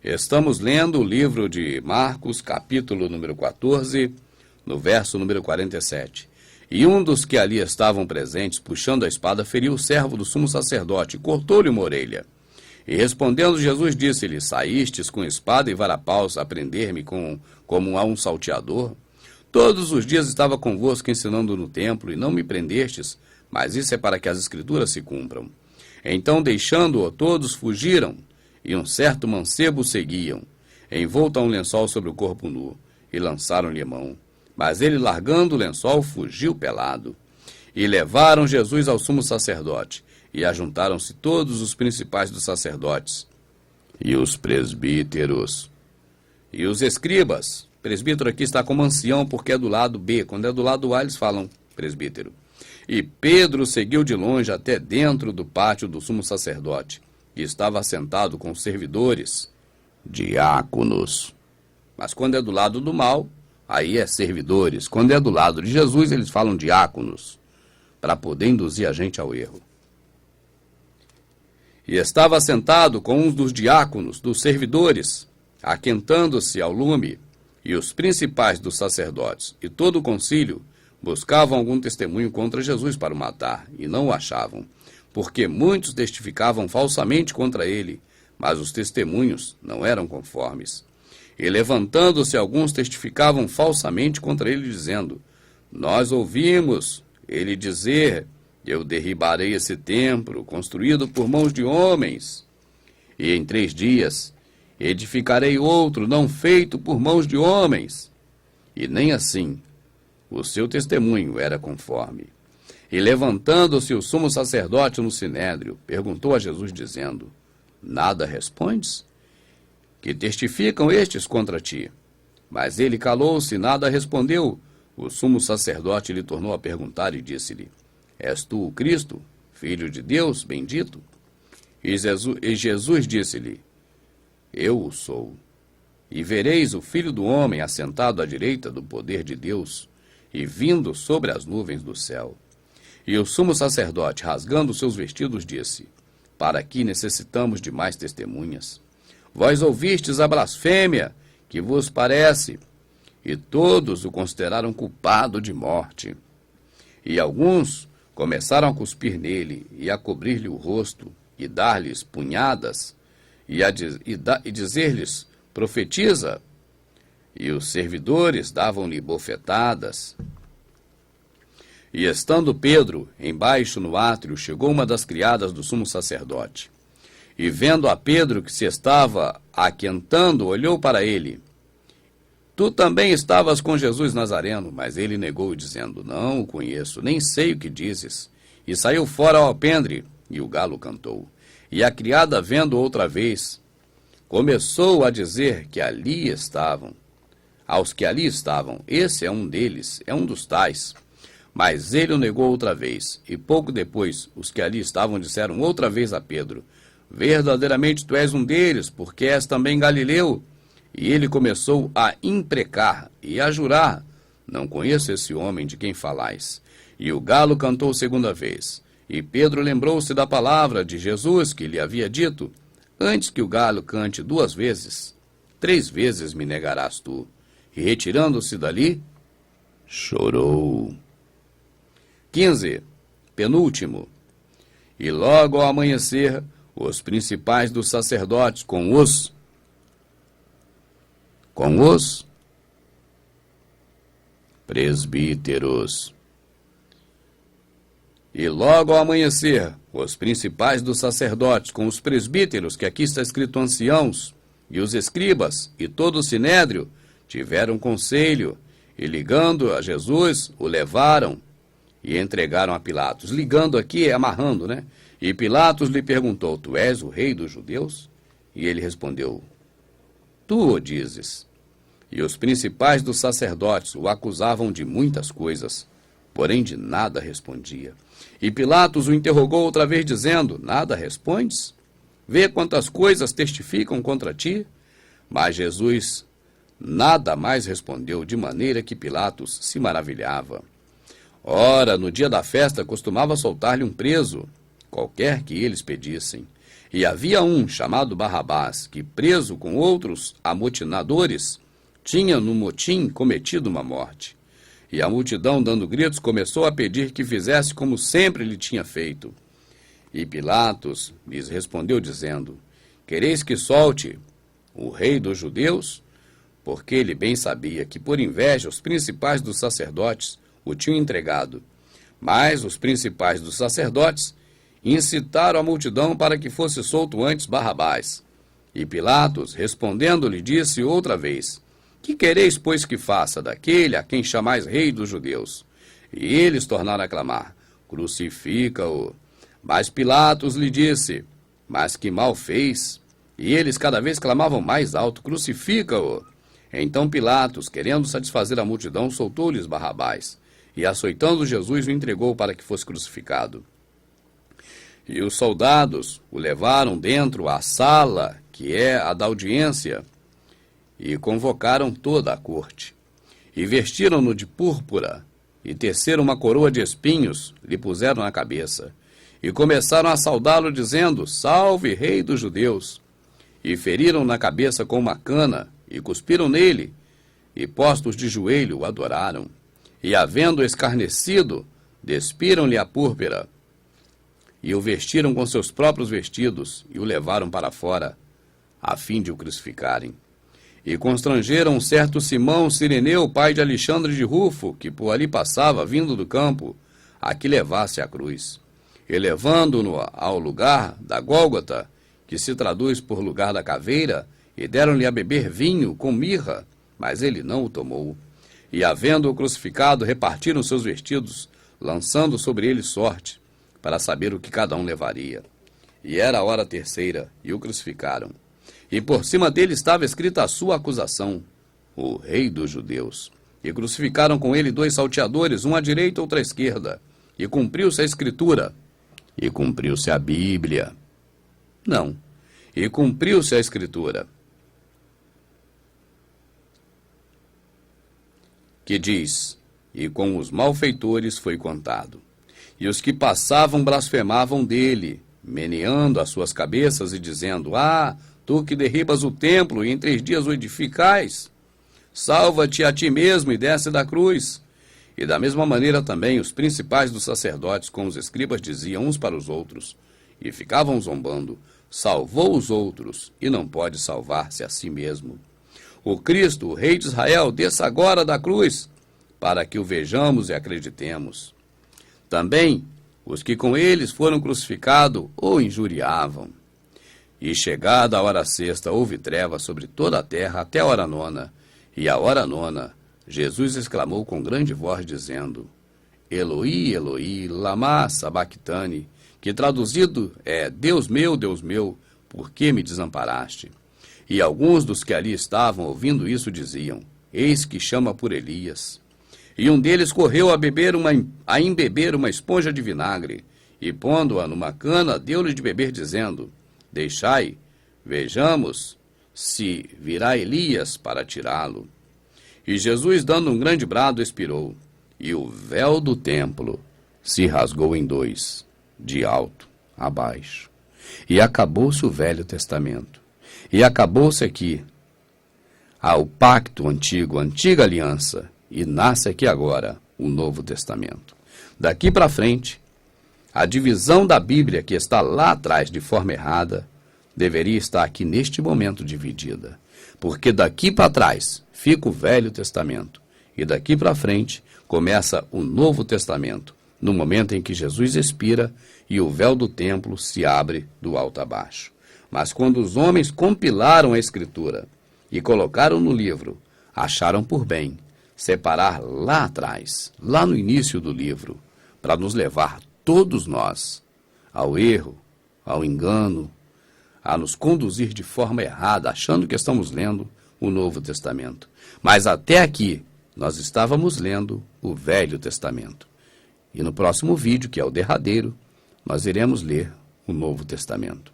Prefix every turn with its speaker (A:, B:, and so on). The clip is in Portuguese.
A: Estamos lendo o livro de Marcos, capítulo número 14, no verso número 47. E um dos que ali estavam presentes, puxando a espada, feriu o servo do sumo sacerdote e cortou-lhe uma orelha. E respondendo Jesus, disse-lhe: Saístes com espada e varapaus a prender-me como a um salteador? Todos os dias estava convosco ensinando no templo, e não me prendestes, mas isso é para que as escrituras se cumpram. Então, deixando-o, todos fugiram, e um certo mancebo seguiam, envolto a um lençol sobre o corpo nu, e lançaram-lhe mão. Mas ele, largando o lençol, fugiu pelado. E levaram Jesus ao sumo sacerdote, e ajuntaram-se todos os principais dos sacerdotes, e os presbíteros, e os escribas. Presbítero aqui está como ancião, porque é do lado B. Quando é do lado A, eles falam presbítero. E Pedro seguiu de longe até dentro do pátio do sumo sacerdote, e estava assentado com os servidores, diáconos. Mas quando é do lado do mal, aí é servidores. Quando é do lado de Jesus, eles falam diáconos, para poder induzir a gente ao erro. E estava sentado com um dos diáconos, dos servidores, aquentando-se ao lume, e os principais dos sacerdotes e todo o concílio buscavam algum testemunho contra Jesus para o matar, e não o achavam, porque muitos testificavam falsamente contra ele, mas os testemunhos não eram conformes. E levantando-se alguns testificavam falsamente contra ele, dizendo: Nós ouvimos ele dizer: Eu derribarei esse templo, construído por mãos de homens, e em 3 dias edificarei outro, não feito por mãos de homens. E nem assim o seu testemunho era conforme. E levantando-se o sumo sacerdote no sinédrio, perguntou a Jesus, dizendo: Nada respondes? Que testificam estes contra ti? Mas ele calou-se e nada respondeu. O sumo sacerdote lhe tornou a perguntar e disse-lhe: És tu o Cristo, filho de Deus, bendito? E Jesus disse-lhe: Eu o sou. E vereis o Filho do Homem assentado à direita do poder de Deus, e vindo sobre as nuvens do céu. E o sumo sacerdote, rasgando seus vestidos, disse: Para que necessitamos de mais testemunhas? Vós ouvistes a blasfêmia, que vos parece? E todos o consideraram culpado de morte. E alguns começaram a cuspir nele, e a cobrir-lhe o rosto, e dar-lhes punhadas, e dizer-lhes: Profetiza. E os servidores davam-lhe bofetadas. E estando Pedro embaixo no átrio, chegou uma das criadas do sumo sacerdote. E vendo a Pedro que se estava aquentando, olhou para ele: Tu também estavas com Jesus Nazareno. Mas ele negou, dizendo: Não o conheço, nem sei o que dizes. E saiu fora ao alpendre, e o galo cantou. E a criada, vendo outra vez, começou a dizer que ali estavam, aos que ali estavam: Esse é um deles, é um dos tais. Mas ele o negou outra vez. E pouco depois, os que ali estavam disseram outra vez a Pedro: Verdadeiramente tu és um deles, porque és também galileu. E ele começou a imprecar e a jurar: Não conheço esse homem de quem falais. E o galo cantou 2ª vez. E Pedro lembrou-se da palavra de Jesus que lhe havia dito: Antes que o galo cante 2 vezes, 3 vezes me negarás tu. E retirando-se dali, chorou. 15. Penúltimo. E logo ao amanhecer, os principais dos sacerdotes com os presbíteros. E logo ao amanhecer, os principais dos sacerdotes com os presbíteros, que aqui está escrito anciãos, e os escribas, e todo o sinédrio, tiveram conselho, e ligando a Jesus, o levaram e entregaram a Pilatos. Ligando aqui é amarrando, né? E Pilatos lhe perguntou: Tu és o rei dos judeus? E ele respondeu: Tu o dizes. E os principais dos sacerdotes o acusavam de muitas coisas, porém de nada respondia. E Pilatos o interrogou outra vez, dizendo: Nada respondes? Vê quantas coisas testificam contra ti. Mas Jesus nada mais respondeu, de maneira que Pilatos se maravilhava. Ora, no dia da festa costumava soltar-lhe um preso, qualquer que eles pedissem. E havia um, chamado Barrabás, que, preso com outros amotinadores, tinha no motim cometido uma morte. E a multidão, dando gritos, começou a pedir que fizesse como sempre lhe tinha feito. E Pilatos lhes respondeu, dizendo: Quereis que solte o rei dos judeus? Porque ele bem sabia que, por inveja, os principais dos sacerdotes o tinham entregado. Mas os principais dos sacerdotes incitaram a multidão para que fosse solto antes Barrabás. E Pilatos, respondendo-lhe, disse outra vez: Que quereis, pois, que faça daquele a quem chamais rei dos judeus? E eles tornaram a clamar: Crucifica-o. Mas Pilatos lhe disse: Mas que mal fez? E eles cada vez clamavam mais alto: Crucifica-o. Então Pilatos, querendo satisfazer a multidão, soltou-lhes Barrabás, e açoitando Jesus, o entregou para que fosse crucificado. E os soldados o levaram dentro à sala, que é a da audiência, e convocaram toda a corte. E vestiram-no de púrpura, e teceram uma coroa de espinhos, lhe puseram na cabeça. E começaram a saudá-lo, dizendo: Salve, rei dos judeus! E feriram na cabeça com uma cana, e cuspiram nele, e postos de joelho o adoraram. E, havendo escarnecido, despiram-lhe a púrpura, e o vestiram com seus próprios vestidos, e o levaram para fora, a fim de o crucificarem. E constrangeram um certo Simão Cireneu, pai de Alexandre de Rufo, que por ali passava, vindo do campo, a que levasse a cruz. E levando-no ao lugar da Gólgota, que se traduz por lugar da caveira, e deram-lhe a beber vinho com mirra, mas ele não o tomou. E, havendo-o crucificado, repartiram seus vestidos, lançando sobre ele sorte, para saber o que cada um levaria. E era a hora terceira, e o crucificaram. E por cima dele estava escrita a sua acusação: o rei dos judeus. E crucificaram com ele 2 salteadores, um à direita e outro à esquerda. E cumpriu-se a Escritura. E cumpriu-se a Bíblia. Não. E cumpriu-se a Escritura, que diz: E com os malfeitores foi contado. E os que passavam blasfemavam dele, meneando as suas cabeças e dizendo: Ah, tu que derribas o templo e em 3 dias o edificais, salva-te a ti mesmo e desce da cruz. E da mesma maneira também os principais dos sacerdotes com os escribas diziam uns para os outros, e ficavam zombando: Salvou os outros e não pode salvar-se a si mesmo. O Cristo, o Rei de Israel, desça agora da cruz, para que o vejamos e acreditemos. Também os que com eles foram crucificados o injuriavam. E chegada a hora sexta, houve treva sobre toda a terra até a hora nona. E à hora nona, Jesus exclamou com grande voz, dizendo: Eloi, Eloi, lama sabactani, que traduzido é: Deus meu, por que me desamparaste? E alguns dos que ali estavam, ouvindo isso, diziam: Eis que chama por Elias. E um deles correu a embeber uma esponja de vinagre, e pondo-a numa cana, deu-lhe de beber, dizendo: Deixai, vejamos se virá Elias para tirá-lo. E Jesus, dando um grande brado, expirou, e o véu do templo se rasgou em 2, de alto a baixo. E acabou-se o Velho Testamento. E acabou-se aqui o pacto antigo, a antiga aliança, e nasce aqui agora o Novo Testamento. Daqui para frente, a divisão da Bíblia, que está lá atrás de forma errada, deveria estar aqui neste momento dividida. Porque daqui para trás fica o Velho Testamento, e daqui para frente começa o Novo Testamento, no momento em que Jesus expira e o véu do templo se abre do alto a baixo. Mas quando os homens compilaram a Escritura e colocaram no livro, acharam por bem separar lá atrás, lá no início do livro, para nos levar todos nós ao erro, ao engano, a nos conduzir de forma errada, achando que estamos lendo o Novo Testamento. Mas até aqui nós estávamos lendo o Velho Testamento. E no próximo vídeo, que é o derradeiro, nós iremos ler o Novo Testamento.